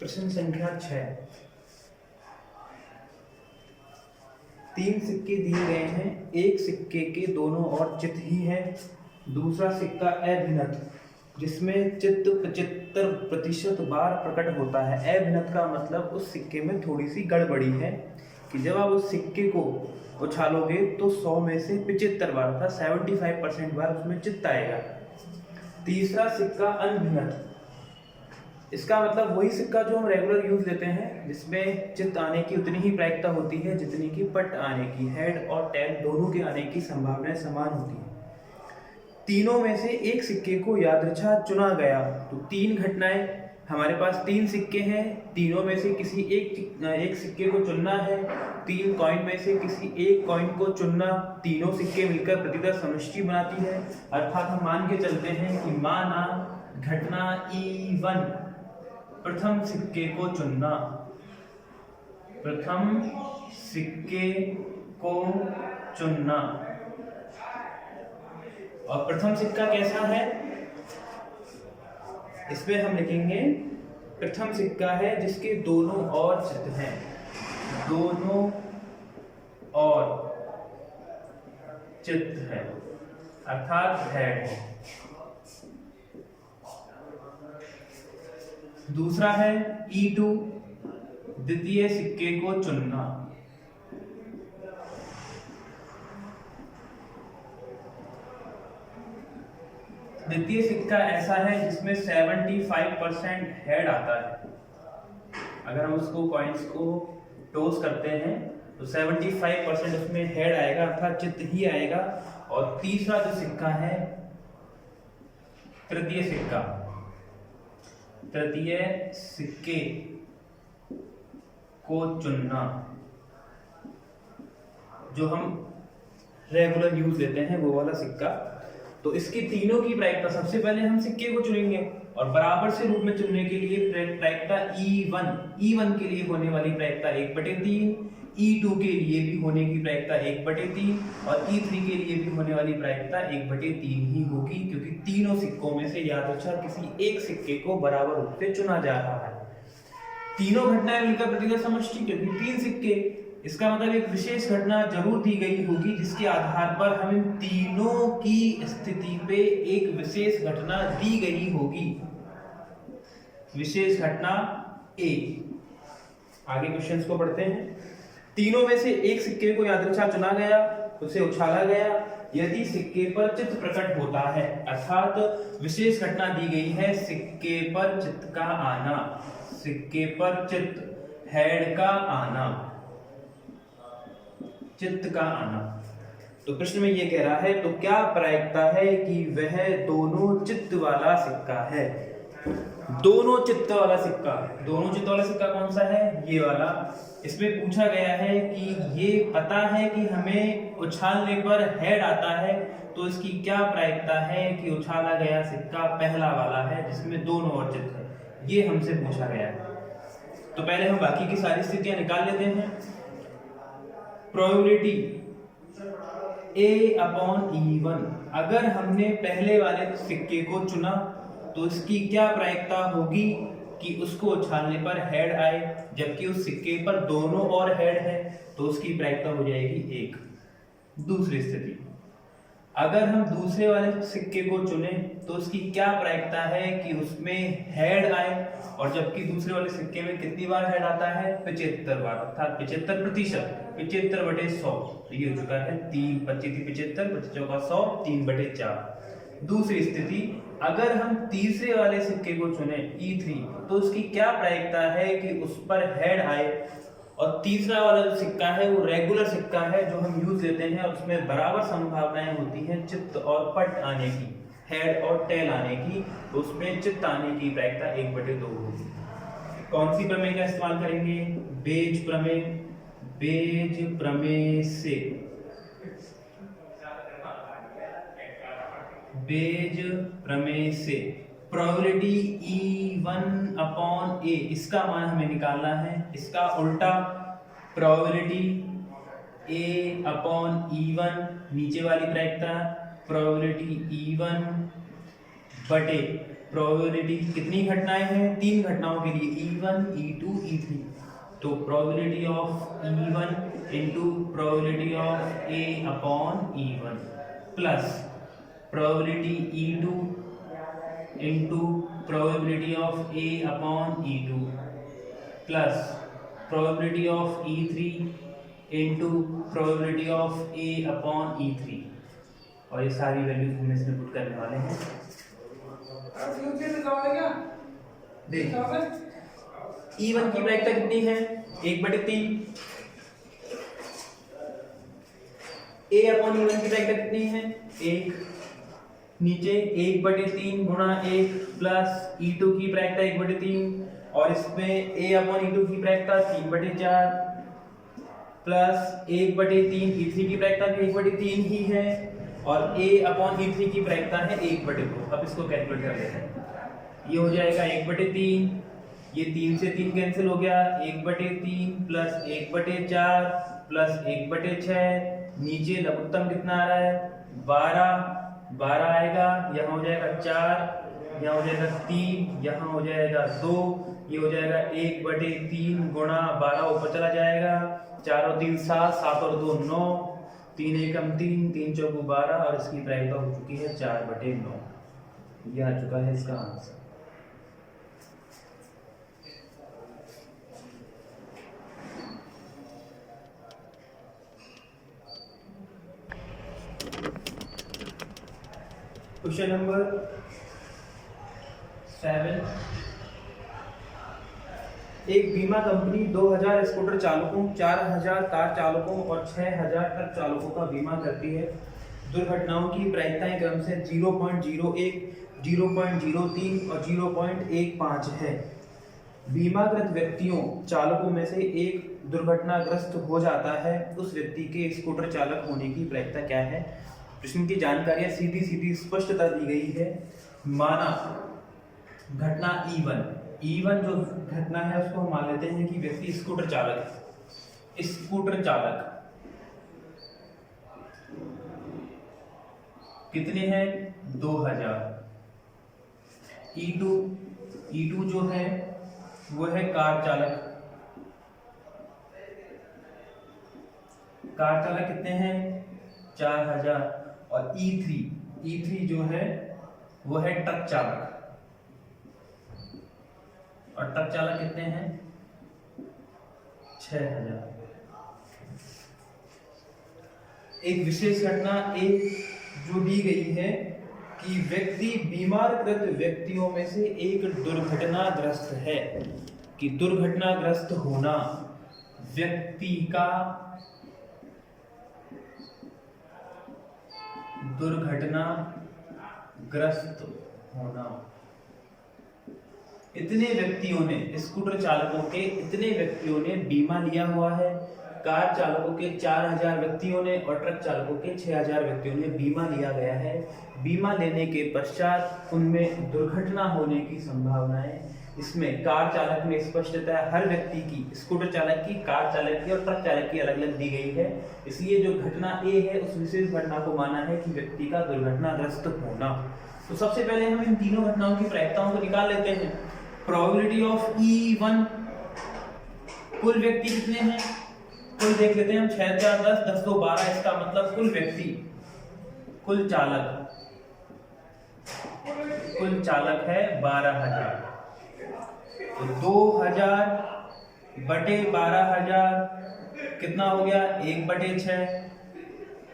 प्रश्न संख्या 6। 3 सिक्के दिए गए हैं। एक सिक्के के दोनों ओर चित्त ही है। दूसरा सिक्का अभिनत जिसमें चित्त 75% बार प्रकट होता है। अभिनत का मतलब उस सिक्के में थोड़ी सी गड़बड़ी है कि जब आप उस सिक्के को उछालोगे तो 100 में से 75 बार था 75% बार उसमें चित्त आएगा। तीसरा सिक्का अनभिनत, इसका मतलब वही सिक्का जो हम रेगुलर यूज लेते हैं जिसमें चित्त आने की उतनी ही प्रायिकता होती है जितनी की पट आने की। हेड और टेल दोनों के आने की संभावनाएं समान होती है। तीनों में से एक सिक्के को यादृच्छा चुना गया। तो 3 घटनाएं, हमारे पास 3 सिक्के हैं, तीनों में से किसी एक सिक्के को चुनना है। 3 कॉइन में से किसी एक कॉइन को चुनना, तीनों सिक्के मिलकर प्रतिदर समष्टि बनाती है। अर्थात हम मान के चलते हैं कि माना घटना E1 प्रथम सिक्के को चुनना, प्रथम सिक्के को चुनना। और प्रथम सिक्का कैसा है, इसमें हम लिखेंगे प्रथम सिक्का है जिसके दोनों ओर चित्त हैं, दोनों ओर चित्त है अर्थात हेड है। दूसरा है E2 द्वितीय सिक्के को चुनना। द्वितीय सिक्का ऐसा है जिसमें 75% हेड आता है। अगर हम उसको कॉइन्स को टॉस करते हैं तो 75% उसमें हेड आएगा अर्थात चित्त ही आएगा। और तीसरा जो सिक्का है तृतीय सिक्का, तृतीय सिक्के को चुनना जो हम रेगुलर यूज लेते हैं वो वाला सिक्का। तो इसकी तीनों की प्रायिकता, सबसे पहले हम सिक्के को चुनेंगे और बराबर से रूप में चुनने के लिए प्रायिकता E1 के लिए होने वाली प्रायिकता 1/3, E2 के लिए भी होने की प्रायिकता 1/3 और E3 के लिए भी होने वाली प्रायिकता 1/3 ही होगी, क्योंकि तीनों सिक्कों में से यादृच्छा किसी एक सिक्के को बराबर रूप से चुना जा रहा है। तीनों घटनाएं मिलकर प्रतिदर समष्टि, क्योंकि 3 सिक्के, इसका मतलब एक विशेष घटना जरूर दी गई होगी जिसके आधार पर हम इन तीनों की स्थिति पे एक विशेष घटना दी गई होगी। विशेष घटना A। आगे क्वेश्चंस को पढ़ते हैं। तीनों में से एक सिक्के को यादृच्छा चुना गया, उसे उछाला गया। यदि सिक्के पर चित्त प्रकट होता है, अर्थात विशेष घटना दी गई है सिक्के पर चित्त का आना, सिक्के पर चित्त, हेड का आना, चित्त का आना। तो प्रश्न में ये कह रहा है तो क्या प्रायिकता है कि वह दोनों चित्त वाला सिक्का है। दोनों चित्त वाला सिक्का, दोनों चित्त वाला सिक्का कौन सा है, ये वाला। इसमें पूछा गया है कि ये पता है कि हमें उछालने पर हेड आता है, तो इसकी क्या प्रायिकता है कि उछाला गया सिक्का पहला वाला है जिसमें दोनों ओर चित्त है, ये हमसे पूछा गया है। तो पहले हम बाकी की सारी स्थितियां निकाल लेते हैं। प्रोबेबिलिटी A/E1, अगर हमने पहले वाले सिक्के को चुना तो इसकी क्या प्रायिकता होगी कि उसको उछालने पर हेड आए, जबकि उस सिक्के पर दोनों ओर हेड है तो उसकी प्रायिकता हो जाएगी 1। दूसरी स्थिति, अगर हम दूसरे वाले सिक्के को चुने तो उसकी क्या प्रायिकता है कि उसमें हेड आए, और जबकि दूसरे वाले सिक्के में कितनी बार हेड आता है, 75 बार, अर्थात 75%, 75/100। तो ये हो चुका है 3 25 75 25 100 3/4। दूसरी स्थिति, अगर हम तीसरे वाले सिक्के को चुने E3 तो उसकी क्या प्रायिकता है कि उस पर हेड आए, और तीसरा वाला जो सिक्का है वो रेगुलर सिक्का है जो हम यूज लेते हैं और उसमें बराबर संभावनाएं होती हैं चित्त और पट आने की, हेड और टेल आने की, तो उसमें चित्त आने की प्रायिकता 1/2 होगी। कौन सी प्रमेय का इस्तेमाल करेंगे, बेज प्रमेय। बेज प्रमेय से, बेज प्रमेय से प्रोबेबिलिटी E1/A, इसका मान हमें निकालना है। इसका उल्टा प्रोबेबिलिटी A/E1, नीचे वाली प्रायिकता प्रोबेबिलिटी E1/A प्रोबेबिलिटी कितनी घटनाएं हैं, 3 घटनाओं के लिए E1 E2 E3। तो probability of E1 into probability of A upon E1 plus probability E2 into probability of A upon E2 plus probability of E3 into probability of A upon E3। और ये सारी values हम इसमें put करने वाले हैं। देख E1 की प्रायिकता कितनी है, 1/3। A अपॉन E1 की प्रायिकता कितनी है, 1। नीचे 1/3 गुणा 1 प्लस E2 की प्रायिकता 1/3 और इसमें A अपॉन E2 की प्रायिकता 3/4 प्लस 1/3 E3 की प्रायिकता भी 1/3 ही है और A अपॉन E3 की प्रायिकता है 1/2। अब इसको कैलकुलेट कर लेते हैं। ये हो जाएगा 1/3, ये 3 से 3 कैंसिल हो गया, 1/3 प्लस 1/4 प्लस 1/6। नीचे लघुत्तम कितना आ रहा है, 12 आएगा, यहाँ हो जाएगा 4, यहाँ हो जाएगा 3, यहाँ हो जाएगा 2, ये हो जाएगा 1/3 गुणा 12 ऊपर चला जाएगा, 4 और 3 7, 7 और 2 9, 3 एकम 3, 3 चौको 12 और इसकी प्रायिकता हो चुकी है 4/9। ये आ चुका है इसका आंसर। Question number 7। एक बीमा कंपनी 2000 स्कूटर चालकों, 4000 कार चालकों और 6000 ट्रक चालकों का बीमा करती है। दुर्घटनाओं की प्रायिकताएं क्रम से 0.01, 0.03 और 0.15 है। बीमाकृत व्यक्तियों चालकों में से एक दुर्घटनाग्रस्त हो जाता है, उस व्यक्ति के स्कूटर चालक होने की प्रायिकता क्या है। प्रश्न की जानकारी सीधी सीधी स्पष्टता दी गई है। माना घटना E1 जो घटना है उसको हम मान लेते हैं कि व्यक्ति स्कूटर चालक है। स्कूटर चालक कितने हैं, 2000। E2 जो है वो है कार चालक कितने हैं, 4000। और E3 जो है वो है ट्रक चालक, और ट्रक चालक कितने हैं, 6000। एक विशेष घटना जो दी गई है कि व्यक्ति बीमारकृत व्यक्तियों में से एक दुर्घटनाग्रस्त है, कि दुर्घटनाग्रस्त होना व्यक्ति का दुर्घटनाग्रस्त होना। इतने व्यक्तियों ने, स्कूटर चालकों के इतने व्यक्तियों ने बीमा लिया हुआ है, कार चालकों के 4000 व्यक्तियों ने और ट्रक चालकों के 6000 व्यक्तियों ने बीमा लिया गया है। बीमा लेने के पश्चात उनमें दुर्घटना होने की संभावनाएं, इसमें कार चालक में स्पष्टता हर व्यक्ति की, स्कूटर चालक की, कार चालक की और ट्रक चालक की अलग अलग दी गई है। इसलिए जो घटना ए है उस विशेष घटना को माना है कि व्यक्ति का दुर्घटनाग्रस्त होना। तो सबसे पहले हम इन तीनों घटनाओं की प्रायिकताओं को निकाल लेते हैं। प्रोबेबिलिटी ऑफ E1, कुल व्यक्ति कितने हैं, कुल देख लेते हैं हम, 6 4 10 10 2 12, इसका मतलब कुल व्यक्ति, कुल चालक है 12000। तो 2000 बटे 12000 कितना हो गया, 1/6।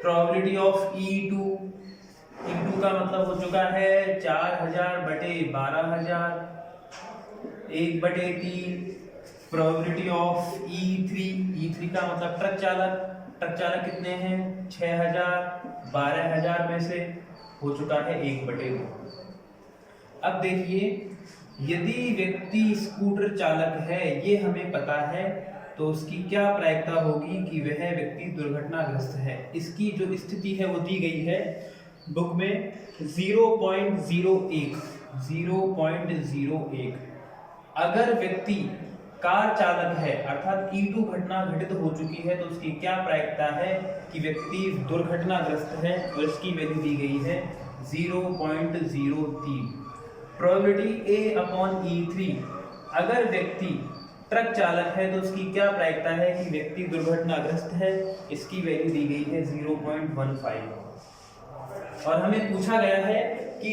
प्रोबेबिलिटी ऑफ E2 का मतलब हो चुका है 4000 बटे 12000, 1/3। प्रोबेबिलिटी ऑफ E3 का मतलब ट्रक चालक कितने हैं, 6000, 12000 में से हो चुका है 1/2। अब देखिए, यदि व्यक्ति स्कूटर चालक है, ये हमें पता है, तो उसकी क्या प्रायिकता होगी कि वह व्यक्ति दुर्घटनाग्रस्त है। इसकी जो स्थिति है वो दी गई है बुक में 0.01। अगर व्यक्ति कार चालक है अर्थात E2 घटना घटित हो चुकी है, तो उसकी क्या प्रायिकता है कि व्यक्ति दुर्घटनाग्रस्त है, और इसकी वैल्यू दी गई है 0.03। प्रोबेबिलिटी A/E3, अगर व्यक्ति ट्रक चालक है तो उसकी क्या प्रायिकता है कि व्यक्ति दुर्घटनाग्रस्त है, इसकी वैल्यू दी गई है 0.15। और हमें पूछा गया है कि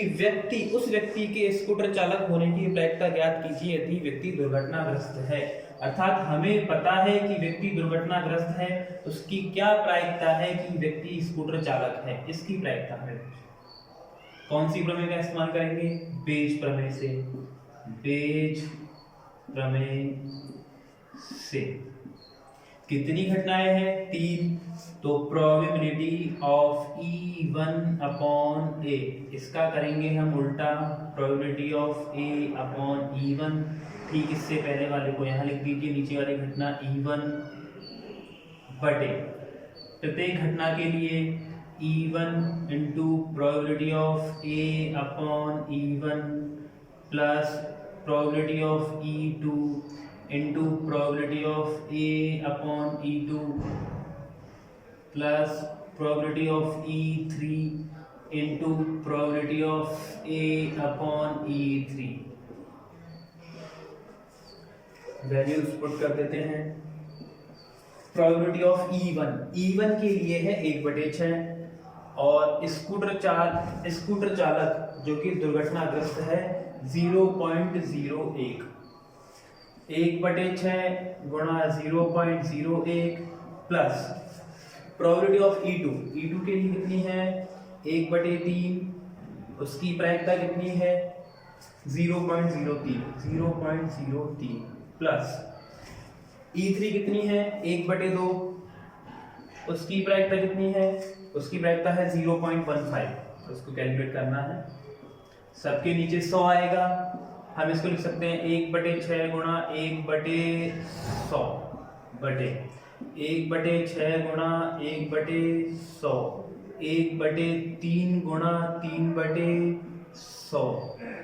उस व्यक्ति के स्कूटर चालक होने की प्रायिकता ज्ञात कीजिए यदि व्यक्ति दुर्घटनाग्रस्त है। अर्थात हमें पता है कि व्यक्ति दुर्घटनाग्रस्त है, उसकी क्या प्रायिकता है कि व्यक्ति स्कूटर चालक है, इसकी प्रायिकता हमें कौन सी प्रमेय का इस्तेमाल करेंगे? बेज प्रमेय से। बेज प्रमेय से कितनी घटनाएं हैं? 3। तो प्रोबेबिलिटी ऑफ E1/A, इसका करेंगे हम उल्टा, प्रोबेबिलिटी ऑफ A/E1। ठीक इससे पहले वाले को यहाँ लिख दीजिए, नीचे वाली घटना E1 बटे प्रत्येक घटना के लिए E1 into probability of A/E1 plus probability of E2 into probability of A/E2 plus probability of E3 into probability of A/E3। Values put कर देते हैं। प्रोबेबिलिटी ऑफ E1 के लिए है 1/6 और स्कूटर चालक जो कि दुर्घटनाग्रस्त है 0.01। 1/6 गुणा 0.01 प्लस प्रोबेबिलिटी ऑफ E2 के लिए कितनी है? 1/3, उसकी प्रायिकता कितनी है? 0.03 प्लस E3 कितनी है? 1/2, उसकी प्रायिकता कितनी है? उसकी प्रायिकता है 0.15। उसको कैलकुलेट करना है, सबके नीचे 100 आएगा। हम इसको लिख सकते हैं 1/6 गुणा 1/100 बटे 1/6 गुणा 1/100, 1/3 गुणा 3/100,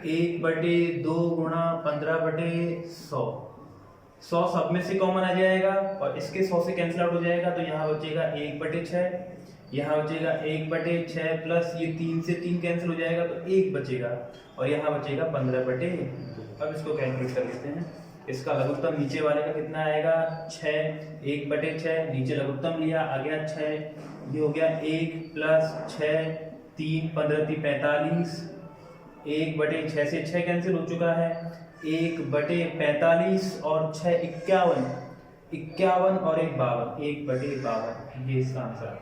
1/2 गुणा 15/100। 100 सब में से कॉमन आ जाएगा और इसके 100 से कैंसिल आउट हो जाएगा, तो यहाँ बचेगा 1/6, यहाँ बचेगा 1/6 प्लस ये 3 से 3 कैंसिल हो जाएगा तो 1 बचेगा और यहाँ बचेगा 15/2। अब इसको कैलकुलेट कर लेते हैं। इसका लघुत्तम नीचे वाले का कितना आएगा? 6। 1/6 नीचे लघुत्तम लिया, आ गया 6। ये हो गया 1 प्लस 6, 3 15 45। 1/6 से 6 कैंसिल हो चुका है, 1/45 और 6 51 और 1 52, 1/52। ये इसका आंसर है।